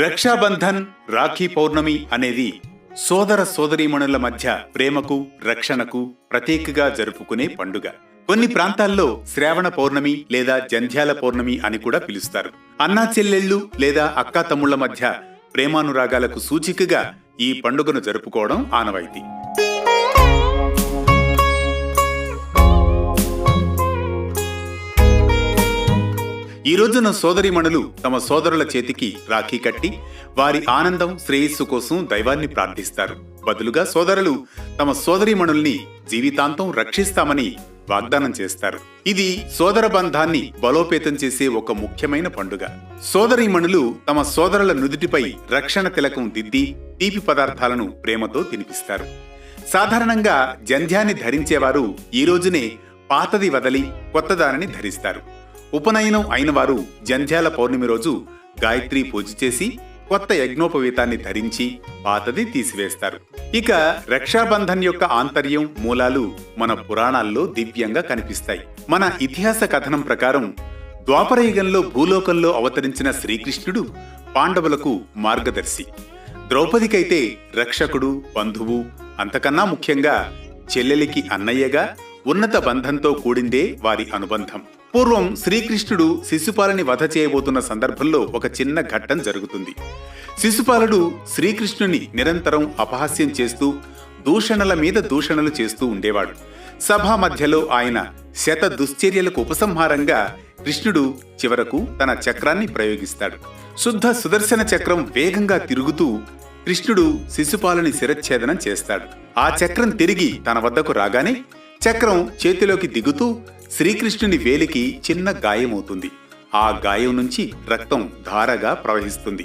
రక్షాబంధన్, రాఖీ పౌర్ణమి అనేది సోదర సోదరీమణుల మధ్య ప్రేమకు, రక్షణకు ప్రతీకగా జరుపుకునే పండుగ. కొన్ని ప్రాంతాల్లో శ్రావణ పౌర్ణమి లేదా జంధ్యాల పౌర్ణమి అని కూడా పిలుస్తారు. అన్నా చెల్లెళ్ళు లేదా అక్కా తమ్ముళ్ల మధ్య ప్రేమానురాగాలకు సూచికగా ఈ పండుగను జరుపుకోవడం ఆనవాయితీ. ఈ రోజున సోదరీమణులు తమ సోదరుల చేతికి రాఖీ కట్టి వారి ఆనందం, శ్రేయస్సు కోసం దైవాన్ని ప్రార్థిస్తారు. బదులుగా సోదరులు తమ సోదరీమణుల్ని జీవితాంతం రక్షిస్తామని వాగ్దానం చేస్తారు. ఇది సోదర బంధాన్ని బలోపేతం చేసే ఒక ముఖ్యమైన పండుగ. సోదరీమణులు తమ సోదరుల నుదుటిపై రక్షణ తిలకం దిద్ది తీపి పదార్థాలను ప్రేమతో తినిపిస్తారు. సాధారణంగా జంధ్యాన్ని ధరించేవారు ఈ రోజునే పాతది వదలి కొత్తదానిని ధరిస్తారు. ఉపనయనం అయిన వారు జంధ్యాల పౌర్ణమి రోజు గాయత్రి పూజ చేసి కొత్త యజ్ఞోపవీతాన్ని ధరించి పాతది తీసివేస్తారు. ఇక రక్షాబంధన్ యొక్క ఆంతర్యం, మూలాలు మన పురాణాల్లో దివ్యంగా కనిపిస్తాయి. మన ఇతిహాస కథనం ప్రకారం ద్వాపరయుగంలో భూలోకంలో అవతరించిన శ్రీకృష్ణుడు పాండవులకు మార్గదర్శి. ద్రౌపదికైతే రక్షకుడు, బంధువు, అంతకన్నా ముఖ్యంగా చెల్లెలికి అన్నయ్యగా ఉన్నత బంధంతో కూడిందే వారి అనుబంధం. పూర్వం శ్రీకృష్ణుడు శిశుపాలని వధ చేయబోతున్న సందర్భంలో ఒక చిన్న ఘట్టం జరుగుతుంది. శిశుపాలుడు శ్రీకృష్ణుని నిరంతరం అపహాస్యం చేస్తూ దూషణల మీద దూషణలు చేస్తూ ఉండేవాడు. సభా మధ్యలో ఆయన శత దుశ్చర్యలకు ఉపసంహారంగా కృష్ణుడు చివరకు తన చక్రాన్ని ప్రయోగిస్తాడు. శుద్ధ సుదర్శన చక్రం వేగంగా తిరుగుతూ కృష్ణుడు శిశుపాలుని శిరచ్ఛేదనం చేస్తాడు. ఆ చక్రం తిరిగి తన వద్దకు రాగానే చక్రం చేతిలోకి దిగుతూ శ్రీకృష్ణుని వేలికి చిన్న గాయమవుతుంది. ఆ గాయం నుంచి రక్తం ధారగా ప్రవహిస్తుంది.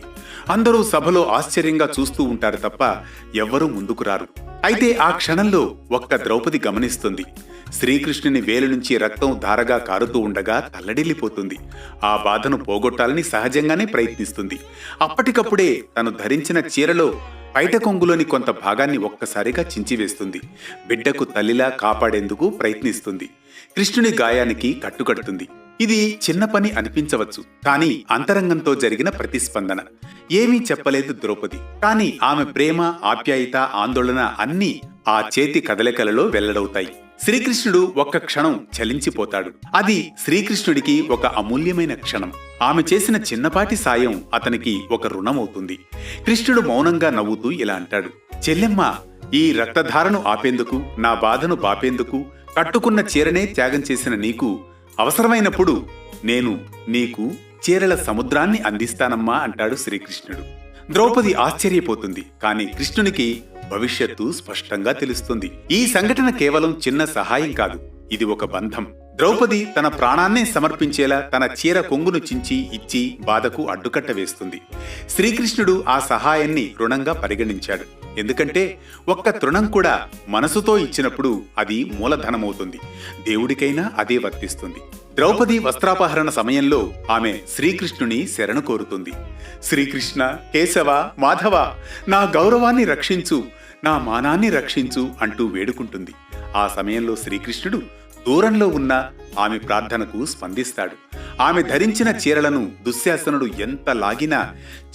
అందరూ సభలో ఆశ్చర్యంగా చూస్తూ ఉంటారు తప్ప ఎవ్వరూ ముందుకు రారు. అయితే ఆ క్షణంలో ఒక్క ద్రౌపది గమనిస్తుంది. శ్రీకృష్ణుని వేలు నుంచి రక్తం ధారగా కారుతూ ఉండగా తల్లడిల్లిపోతుంది. ఆ బాధను పోగొట్టాలని సహజంగానే ప్రయత్నిస్తుంది. అప్పటికప్పుడే తను ధరించిన చీరలో పైట కొంగులోని కొంత భాగాన్ని ఒక్కసారిగా చించివేస్తుంది. బిడ్డకు తల్లిలా కాపాడేందుకు ప్రయత్నిస్తుంది. కృష్ణుని గాయానికి కట్టుకడుతుంది. ఇది చిన్న పని అనిపించవచ్చు, కానీ అంతరంగంతో జరిగిన ప్రతిస్పందన. ఏమీ చెప్పలేదు ద్రౌపది, కానీ ఆమె ప్రేమ, ఆప్యాయత, ఆందోళన అన్నీ ఆ చేతి కదలికలలో వెల్లడవుతాయి. శ్రీకృష్ణుడు ఒక్క క్షణం చలించిపోతాడు. అది శ్రీకృష్ణుడికి ఒక అమూల్యమైన క్షణం. ఆమె చేసిన చిన్నపాటి సాయం అతనికి ఒక రుణమవుతుంది. కృష్ణుడు మౌనంగా నవ్వుతూ ఇలా అంటాడు, చెల్లెమ్మ, ఈ రక్తధారను ఆపేందుకు, నా బాధను బాపేందుకు కట్టుకున్న చీరనే త్యాగం చేసిన నీకు అవసరమైనప్పుడు నేను నీకు చీరల సముద్రాన్ని అందిస్తానమ్మా అంటాడు శ్రీకృష్ణుడు. ద్రౌపది ఆశ్చర్యపోతుంది, కానీ కృష్ణునికి భవిష్యత్తు స్పష్టంగా తెలుస్తుంది. ఈ సంఘటన కేవలం చిన్న సహాయం కాదు, ఇది ఒక బంధం. ద్రౌపది తన ప్రాణాన్నే సమర్పించేలా తన చీర కొంగును చించి ఇచ్చి బాధకు అడ్డుకట్ట వేస్తుంది. శ్రీకృష్ణుడు ఆ సహాయాన్ని రుణంగా పరిగణించాడు. ఎందుకంటే ఒక్క తృణం కూడా మనసుతో ఇచ్చినప్పుడు అది మూలధనమవుతుంది. దేవుడికైనా అదే వర్తిస్తుంది. ద్రౌపది వస్త్రాపహరణ సమయంలో ఆమె శ్రీకృష్ణుని శరణు కోరుతుంది. శ్రీకృష్ణ, కేశవ, మాధవ, నా గౌరవాన్ని రక్షించు, నా మానాన్ని రక్షించు అంటూ వేడుకుంటుంది. ఆ సమయంలో శ్రీకృష్ణుడు దూరంలో ఉన్న ఆమె ప్రార్థనకు స్పందిస్తాడు. ఆమె ధరించిన చీరలను దుశ్శాసనుడు ఎంత లాగినా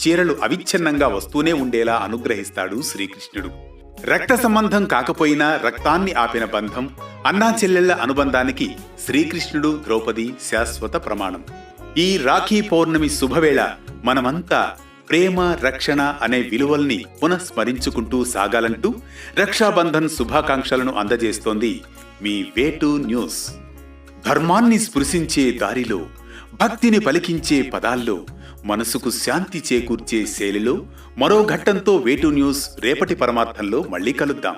చీరలు అవిచ్ఛిన్నంగా వస్తూనే ఉండేలా అనుగ్రహిస్తాడు శ్రీకృష్ణుడు. రక్త సంబంధం కాకపోయినా రక్తాన్ని ఆపిన బంధం, అన్నా చెల్లెళ్ల అనుబంధానికి శ్రీకృష్ణుడు, ద్రౌపది శాశ్వత ప్రమాణం. ఈ రాఖీ పౌర్ణమి శుభవేళ మనమంతా ప్రేమ, రక్షణ అనే విలువల్ని పునఃస్మరించుకుంటూ సాగాలంటూ రక్షాబంధన్ శుభాకాంక్షలను అందజేస్తోంది మీ వే2 న్యూస్. ధర్మాన్ని స్పృశించే దారిలో, భక్తిని పలికించే పదాల్లో, మనసుకు శాంతి చేకూర్చే శైలిలో మరో ఘట్టంతో వే2 న్యూస్ రేపటి పరమార్థంలో మళ్ళీ కలుద్దాం.